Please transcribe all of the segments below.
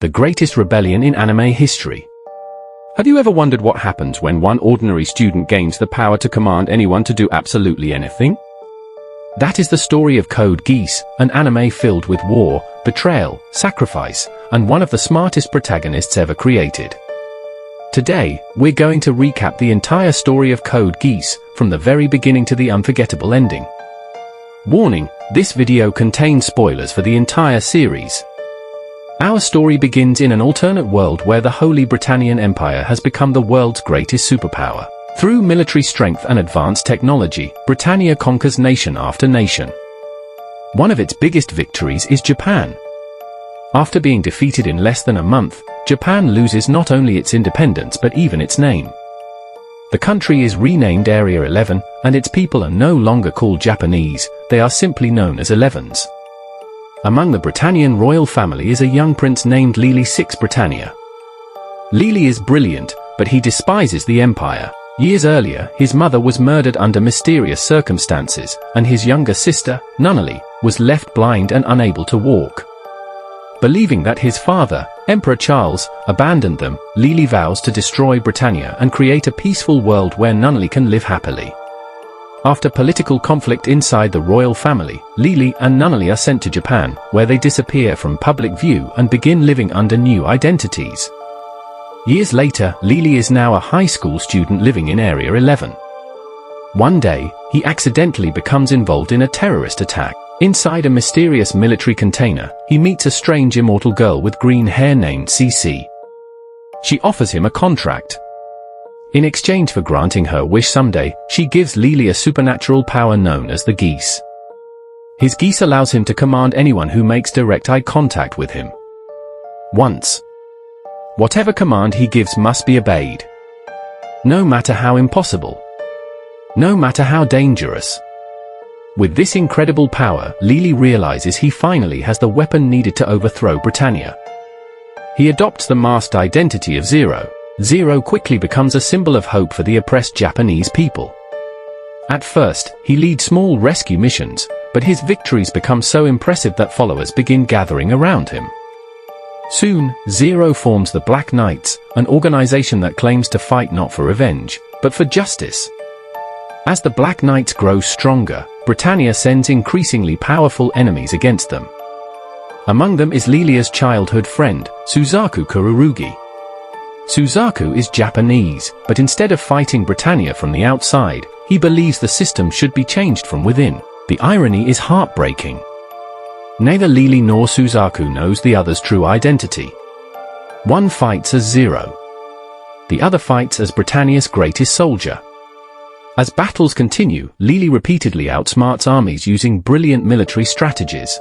the greatest rebellion in anime history. Have you ever wondered what happens when one ordinary student gains the power to command anyone to do absolutely anything? That is the story of Code Geass, an anime filled with war, betrayal, sacrifice, and one of the smartest protagonists ever created. Today, we're going to recap the entire story of Code Geass, from the very beginning to the unforgettable ending. Warning, this video contains spoilers for the entire series. Our story begins in an alternate world where the Holy Britannian Empire has become the world's greatest superpower. Through military strength and advanced technology, Britannia conquers nation after nation. One of its biggest victories is Japan. After being defeated in less than a month, Japan loses not only its independence but even its name. The country is renamed Area 11, and its people are no longer called Japanese, they are simply known as 11s. Among the Britannian royal family is a young prince named Lily VI Britannia. Lily is brilliant, but he despises the empire. Years earlier, his mother was murdered under mysterious circumstances, and his younger sister, Nunnally, was left blind and unable to walk. Believing that his father, Emperor Charles, abandoned them, Lily vows to destroy Britannia and create a peaceful world where Nunnally can live happily. After political conflict inside the royal family, Lily and Nunnally are sent to Japan, where they disappear from public view and begin living under new identities. Years later, Lily is now a high school student living in Area 11. One day, he accidentally becomes involved in a terrorist attack. Inside a mysterious military container, he meets a strange immortal girl with green hair named CC. She offers him a contract. In exchange for granting her wish someday, she gives Lily a supernatural power known as the GEASS. His GEASS allows him to command anyone who makes direct eye contact with him. Once. Whatever command he gives must be obeyed. No matter how impossible. No matter how dangerous. With this incredible power, Lily realizes he finally has the weapon needed to overthrow Britannia. He adopts the masked identity of Zero. Zero quickly becomes a symbol of hope for the oppressed Japanese people. At first, he leads small rescue missions, but his victories become so impressive that followers begin gathering around him. Soon, Zero forms the Black Knights, an organization that claims to fight not for revenge, but for justice. As the Black Knights grow stronger, Britannia sends increasingly powerful enemies against them. Among them is Lilia's childhood friend, Suzaku Kururugi. Suzaku is Japanese, but instead of fighting Britannia from the outside, he believes the system should be changed from within. The irony is heartbreaking. Neither Lily nor Suzaku knows the other's true identity. One fights as Zero. The other fights as Britannia's greatest soldier. As battles continue, Lily repeatedly outsmarts armies using brilliant military strategies.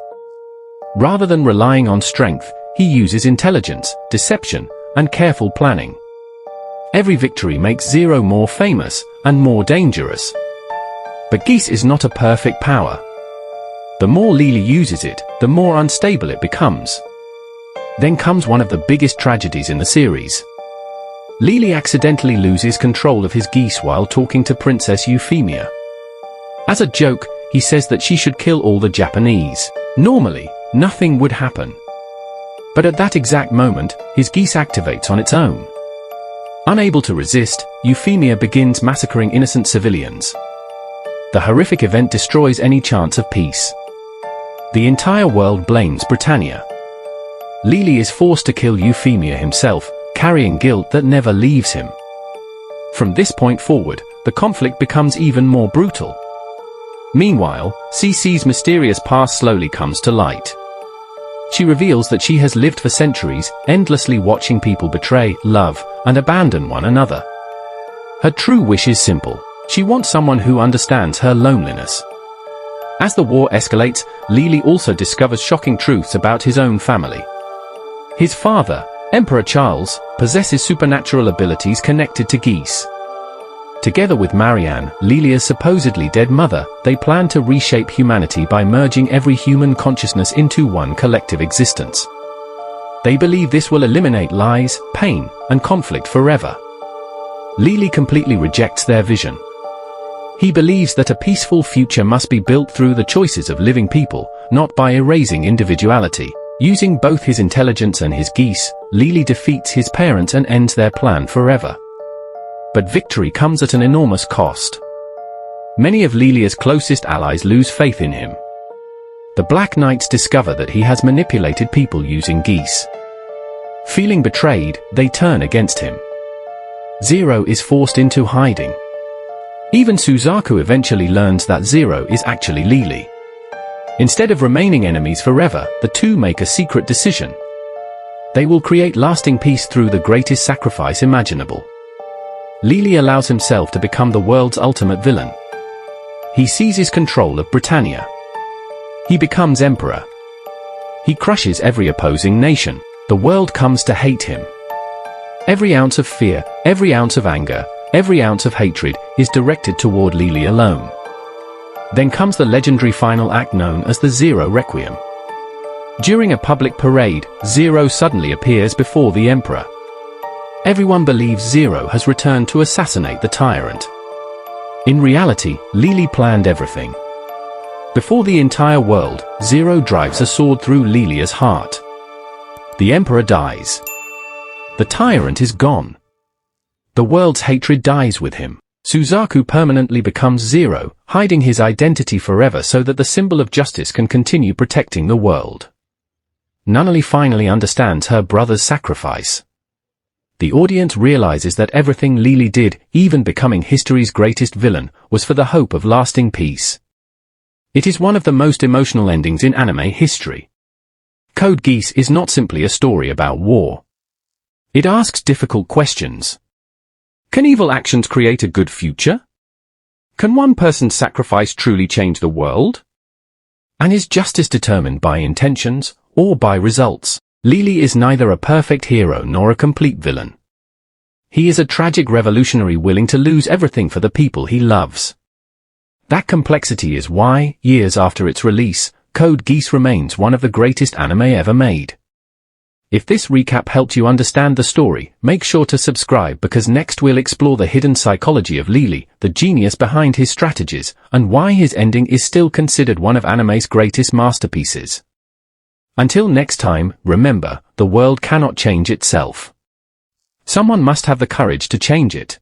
Rather than relying on strength, he uses intelligence, deception, and careful planning. Every victory makes Zero more famous and more dangerous. But GEASS is not a perfect power. The more Lily uses it, the more unstable it becomes. Then comes one of the biggest tragedies in the series. Lily accidentally loses control of his GEASS while talking to Princess Euphemia. As a joke, he says that she should kill all the Japanese. Normally, nothing would happen. But at that exact moment, his GEASS activates on its own. Unable to resist, Euphemia begins massacring innocent civilians. The horrific event destroys any chance of peace. The entire world blames Britannia. Lily is forced to kill Euphemia himself, carrying guilt that never leaves him. From this point forward, the conflict becomes even more brutal. Meanwhile, CC's mysterious past slowly comes to light. She reveals that she has lived for centuries, endlessly watching people betray, love, and abandon one another. Her true wish is simple. She wants someone who understands her loneliness. As the war escalates, Lily also discovers shocking truths about his own family. His father, Emperor Charles, possesses supernatural abilities connected to GEASS. Together with Marianne, Lilia's supposedly dead mother, they plan to reshape humanity by merging every human consciousness into one collective existence. They believe this will eliminate lies, pain, and conflict forever. Lily completely rejects their vision. He believes that a peaceful future must be built through the choices of living people, not by erasing individuality. Using both his intelligence and his geese, Lily defeats his parents and ends their plan forever. But victory comes at an enormous cost. Many of Lilia's closest allies lose faith in him. The Black Knights discover that he has manipulated people using geese. Feeling betrayed, they turn against him. Zero is forced into hiding. Even Suzaku eventually learns that Zero is actually Lily. Instead of remaining enemies forever, the two make a secret decision. They will create lasting peace through the greatest sacrifice imaginable. Lily allows himself to become the world's ultimate villain. He seizes control of Britannia. He becomes emperor. He crushes every opposing nation. The world comes to hate him. Every ounce of fear, every ounce of anger, every ounce of hatred is directed toward Lily alone. Then comes the legendary final act known as the Zero Requiem. During a public parade, Zero suddenly appears before the emperor. Everyone believes Zero has returned to assassinate the tyrant. In reality, Lily planned everything. Before the entire world, Zero drives a sword through Lilia's heart. The emperor dies. The tyrant is gone. The world's hatred dies with him. Suzaku permanently becomes Zero, hiding his identity forever so that the symbol of justice can continue protecting the world. Nunnally finally understands her brother's sacrifice. The audience realizes that everything Lily did, even becoming history's greatest villain, was for the hope of lasting peace. It is one of the most emotional endings in anime history. Code Geass is not simply a story about war. It asks difficult questions. Can evil actions create a good future? Can one person's sacrifice truly change the world? And is justice determined by intentions or by results? Lily is neither a perfect hero nor a complete villain. He is a tragic revolutionary willing to lose everything for the people he loves. That complexity is why, years after its release, Code Geass remains one of the greatest anime ever made. If this recap helped you understand the story, make sure to subscribe because next we'll explore the hidden psychology of Lily, the genius behind his strategies, and why his ending is still considered one of anime's greatest masterpieces. Until next time, remember, the world cannot change itself. Someone must have the courage to change it.